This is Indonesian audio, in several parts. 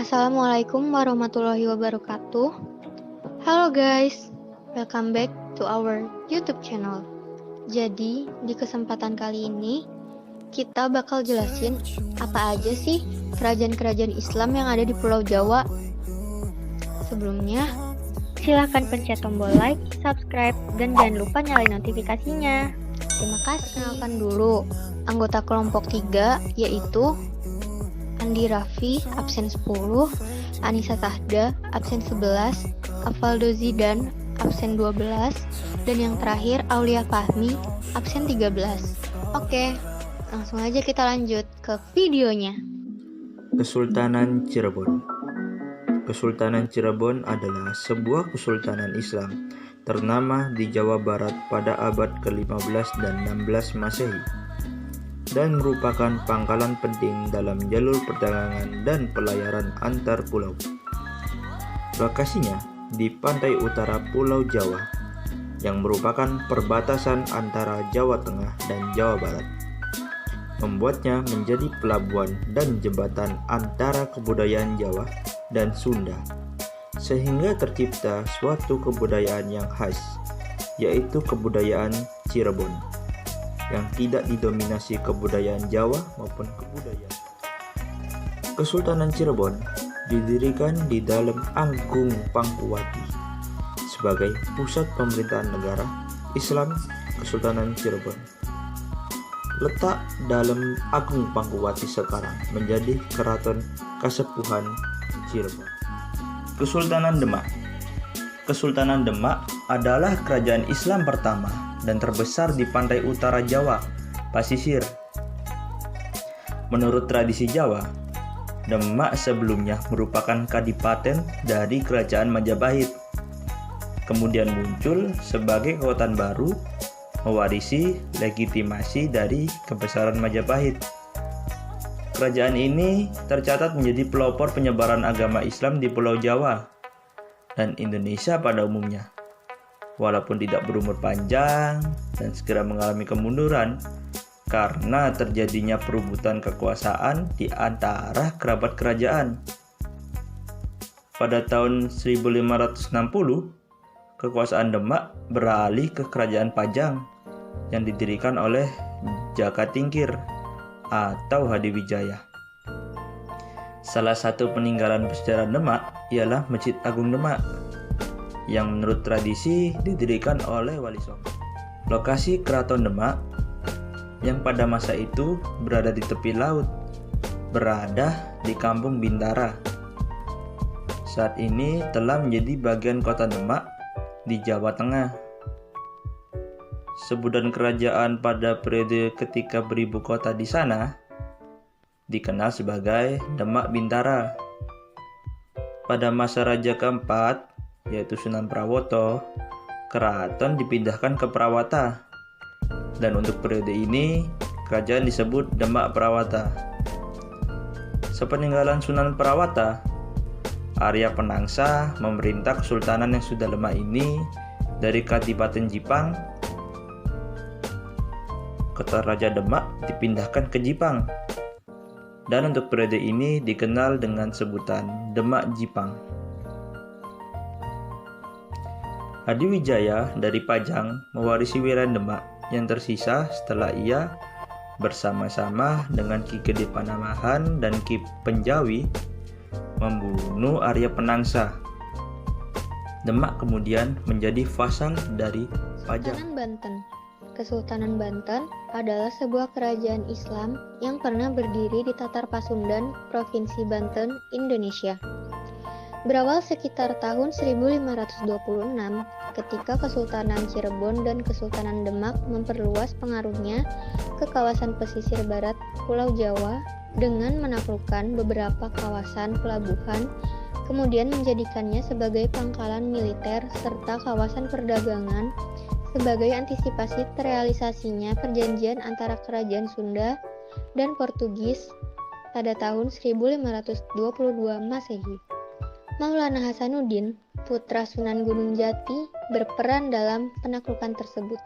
Assalamualaikum warahmatullahi wabarakatuh. Halo guys, welcome back to our YouTube channel. Jadi, di kesempatan kali ini kita bakal jelasin apa aja sih kerajaan-kerajaan Islam yang ada di Pulau Jawa. Sebelumnya, silahkan pencet tombol like, subscribe, dan jangan lupa nyalain notifikasinya. Terima kasih. Kenalkan dulu anggota kelompok 3, yaitu Andi Raffi, absen 10, Anissa Tahda, absen 11, Avaldo Zidan, absen 12, dan yang terakhir Aulia Fahmi, absen 13. Oke, langsung aja kita lanjut ke videonya. Kesultanan Cirebon. Kesultanan Cirebon adalah sebuah kesultanan Islam ternama di Jawa Barat pada abad ke-15 dan 16 Masehi dan merupakan pangkalan penting dalam jalur perdagangan dan pelayaran antar pulau. Lokasinya di pantai utara Pulau Jawa yang merupakan perbatasan antara Jawa Tengah dan Jawa Barat, membuatnya menjadi pelabuhan dan jembatan antara kebudayaan Jawa dan Sunda, sehingga tercipta suatu kebudayaan yang khas, yaitu kebudayaan Cirebon, yang tidak didominasi kebudayaan Jawa maupun kebudayaan. Kesultanan Cirebon didirikan di dalam Agung Pangkuwati sebagai pusat pemerintahan negara Islam Kesultanan Cirebon. Letak dalam Agung Pangkuwati sekarang menjadi Keraton Kasepuhan Cirebon. Kesultanan Demak. Kesultanan Demak adalah kerajaan Islam pertama dan terbesar di pantai utara Jawa, Pasisir. Menurut tradisi Jawa, Demak sebelumnya merupakan kadipaten dari Kerajaan Majapahit. Kemudian muncul sebagai kekuatan baru, mewarisi legitimasi dari kebesaran Majapahit. Kerajaan ini tercatat menjadi pelopor penyebaran agama Islam di Pulau Jawa dan Indonesia pada umumnya. Walaupun tidak berumur panjang dan segera mengalami kemunduran karena terjadinya perebutan kekuasaan di antara kerabat kerajaan. Pada tahun 1560, kekuasaan Demak beralih ke Kerajaan Pajang yang didirikan oleh Jaka Tingkir atau Hadiwijaya. Salah satu peninggalan bersejarah Demak ialah Masjid Agung Demak, yang menurut tradisi didirikan oleh Wali Songo. Lokasi Keraton Demak yang pada masa itu berada di tepi laut, berada di Kampung Bintara. Saat ini telah menjadi bagian kota Demak di Jawa Tengah. Sebutan kerajaan pada periode ketika beribu kota di sana dikenal sebagai Demak Bintara. Pada masa Raja keempat, yaitu Sunan Prawoto, keraton dipindahkan ke Prawata, dan untuk periode ini kerajaan disebut Demak Prawata. Sepeninggalan Sunan Prawata, Arya Penangsa memerintah kesultanan yang sudah lemah ini dari Kadipaten Jipang. Kota Raja Demak dipindahkan ke Jipang, dan untuk periode ini dikenal dengan sebutan Demak Jipang. Hadiwijaya dari Pajang mewarisi wilayah Demak yang tersisa setelah ia bersama-sama dengan Ki Gede Panamahan dan Ki Penjawi membunuh Arya Penangsa. Demak kemudian menjadi vasal dari Pajang. Kesultanan Banten. Kesultanan Banten adalah sebuah kerajaan Islam yang pernah berdiri di Tatar Pasundan, Provinsi Banten, Indonesia. Berawal sekitar tahun 1526 ketika Kesultanan Cirebon dan Kesultanan Demak memperluas pengaruhnya ke kawasan pesisir barat Pulau Jawa dengan menaklukkan beberapa kawasan pelabuhan, kemudian menjadikannya sebagai pangkalan militer serta kawasan perdagangan sebagai antisipasi terrealisasinya perjanjian antara Kerajaan Sunda dan Portugis pada tahun 1522 Masehi. Maulana Hasanuddin, putra Sunan Gunung Jati, berperan dalam penaklukan tersebut.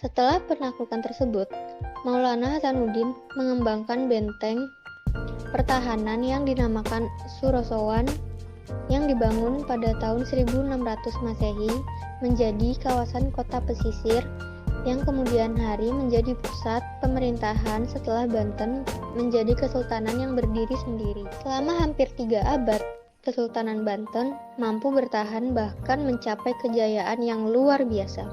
Setelah penaklukan tersebut, Maulana Hasanuddin mengembangkan benteng pertahanan yang dinamakan Surosowan yang dibangun pada tahun 1600 Masehi menjadi kawasan kota pesisir yang kemudian hari menjadi pusat pemerintahan setelah Banten menjadi kesultanan yang berdiri sendiri. Selama hampir 3 abad, Kesultanan Banten mampu bertahan bahkan mencapai kejayaan yang luar biasa.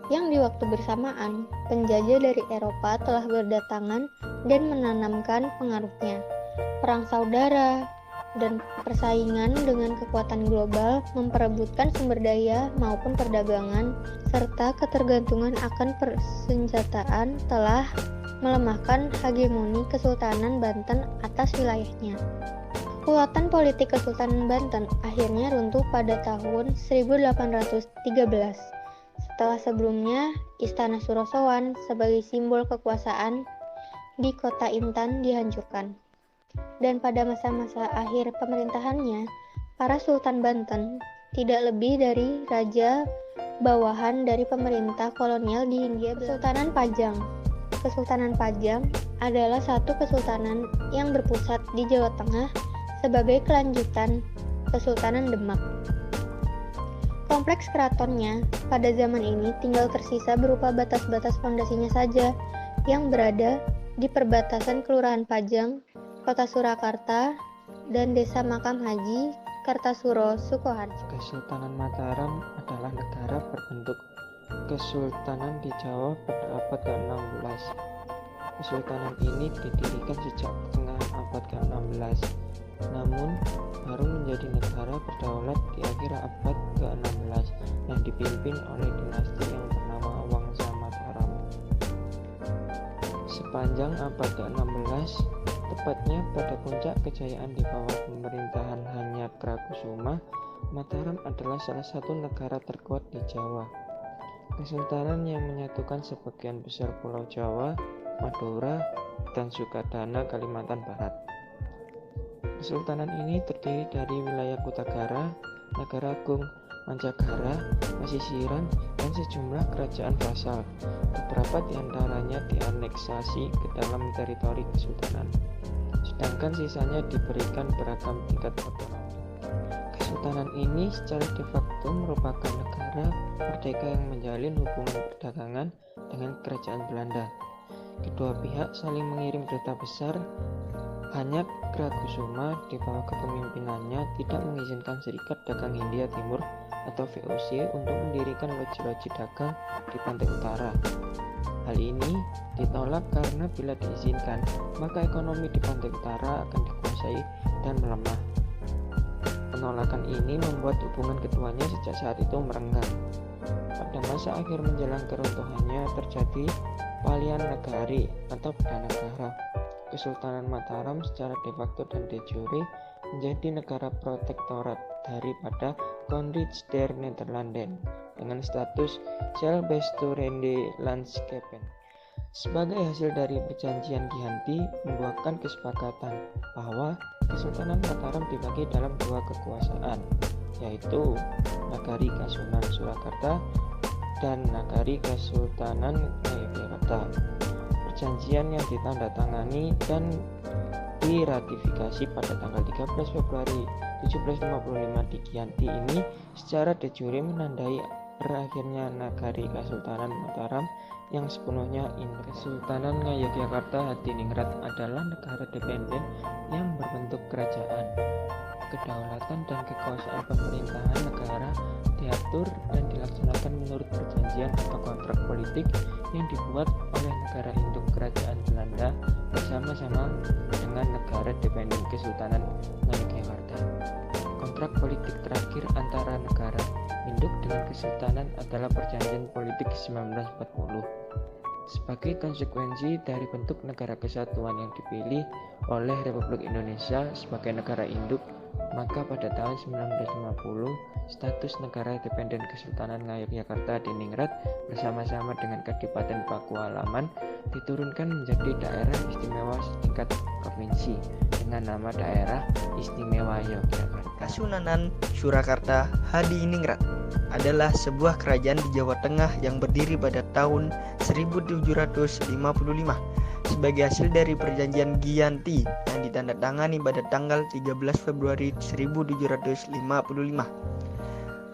Yang di waktu bersamaan, penjajah dari Eropa telah berdatangan dan menanamkan pengaruhnya. Perang saudara dan persaingan dengan kekuatan global memperebutkan sumber daya maupun perdagangan, serta ketergantungan akan persenjataan telah melemahkan hegemoni Kesultanan Banten atas wilayahnya. Kekuatan politik Kesultanan Banten akhirnya runtuh pada tahun 1813. Setelah sebelumnya, Istana Surosowan sebagai simbol kekuasaan di kota Intan dihancurkan. Dan pada masa-masa akhir pemerintahannya, para Sultan Banten tidak lebih dari raja bawahan dari pemerintah kolonial di Hindia. Kesultanan Pajang. Kesultanan Pajang adalah satu kesultanan yang berpusat di Jawa Tengah sebagai kelanjutan Kesultanan Demak. Kompleks keratonnya pada zaman ini tinggal tersisa berupa batas-batas fondasinya saja yang berada di perbatasan Kelurahan Pajang, Kota Surakarta, dan Desa Makam Haji, Kartasuro, Sukoharjo. Kesultanan Mataram adalah negara berbentuk kesultanan di Jawa pada abad ke-16. Kesultanan ini didirikan sejak pertengahan abad ke-16, namun baru menjadi negara berdaulat di akhir abad ke-16 yang dipimpin oleh dinasti yang bernama Wangsa Mataram. Sepanjang abad ke-16, tepatnya pada puncak kejayaan di bawah pemerintahan Hanyakrokusuma, Mataram adalah salah satu negara terkuat di Jawa. Kesultanan yang menyatukan sebagian besar Pulau Jawa, Madura, dan Sukadana, Kalimantan Barat. Kesultanan ini terdiri dari wilayah Kutagara, Nagaragung, Manjagara, Pasisiran, dan sejumlah kerajaan vasal. Beberapa di antaranya dianeksasi ke dalam teritori kesultanan, sedangkan sisanya diberikan beragam tingkat otonomi. Kesultanan ini secara de facto merupakan negara merdeka yang menjalin hubungan perdagangan dengan kerajaan Belanda. Kedua pihak saling mengirim duta besar. Hanyakrokusuma di bawah kepemimpinannya tidak mengizinkan Serikat Dagang Hindia Timur atau VOC untuk mendirikan loji-loji dagang di pantai utara. Hal ini ditolak karena bila diizinkan, maka ekonomi di pantai utara akan dikuasai dan melemah. Penolakan ini membuat hubungan keduanya sejak saat itu merenggang. Pada masa akhir menjelang keruntuhannya terjadi Palian Nagari atau Perdana Negara. Kesultanan Mataram secara de facto dan de jure menjadi negara protektorat daripada Koninkrijk der Nederlanden dengan status Zelfbesturende Landschappen. Sebagai hasil dari perjanjian Giyanti membuahkan kesepakatan bahwa Kesultanan Mataram dibagi dalam dua kekuasaan, yaitu Nagari Kasunan Surakarta dan Nagari Kesultanan Ngayogyakarta. Perjanjian yang ditandatangani dan diratifikasi pada tanggal 13 Februari 1755 di Giyanti ini secara de jure menandai berakhirnya Nagari Kesultanan Mataram yang sepenuhnya independen. Kesultanan Ngayogyakarta Hadiningrat adalah negara dependen yang berbentuk kerajaan. Kedaulatan dan kekuasaan pemerintahan negara diatur dan dilaksanakan menurut perjanjian atau kontrak politik yang dibuat oleh negara induk kerajaan Belanda bersama-sama dengan negara dependen Kesultanan Ngayogyakarta. Kontrak politik terakhir antara negara induk dengan kesultanan adalah Perjanjian Politik 1940. Sebagai konsekuensi dari bentuk negara kesatuan yang dipilih oleh Republik Indonesia sebagai negara induk, maka pada tahun 1950 status negara dependen Kesultanan Ngayogyakarta Hadiningrat bersama-sama dengan Kadipaten Pakualaman diturunkan menjadi daerah istimewa setingkat provinsi dengan nama Daerah Istimewa Yogyakarta. Kasunanan Surakarta Hadiningrat adalah sebuah kerajaan di Jawa Tengah yang berdiri pada tahun 1755 sebagai sebagai hasil dari perjanjian Giyanti yang ditandatangani pada tanggal 13 Februari 1755.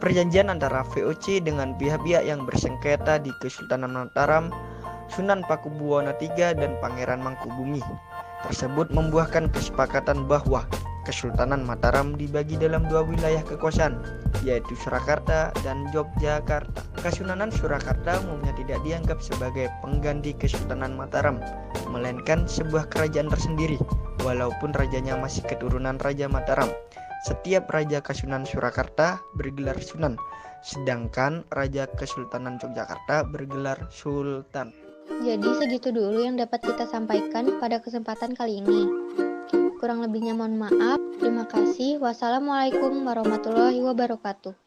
Perjanjian antara VOC dengan pihak-pihak yang bersengketa di Kesultanan Mataram, Sunan Pakubuwono III, dan Pangeran Mangkubumi tersebut membuahkan kesepakatan bahwa Kesultanan Mataram dibagi dalam dua wilayah kekuasaan, yaitu Surakarta dan Yogyakarta. Kasunanan Surakarta umumnya tidak dianggap sebagai pengganti Kesultanan Mataram, melainkan sebuah kerajaan tersendiri, walaupun rajanya masih keturunan Raja Mataram. Setiap Raja Kasunanan Surakarta bergelar Sunan, sedangkan Raja Kesultanan Yogyakarta bergelar Sultan. Jadi segitu dulu yang dapat kita sampaikan pada kesempatan kali ini. Kurang lebihnya mohon maaf. Terima kasih. Wassalamualaikum warahmatullahi wabarakatuh.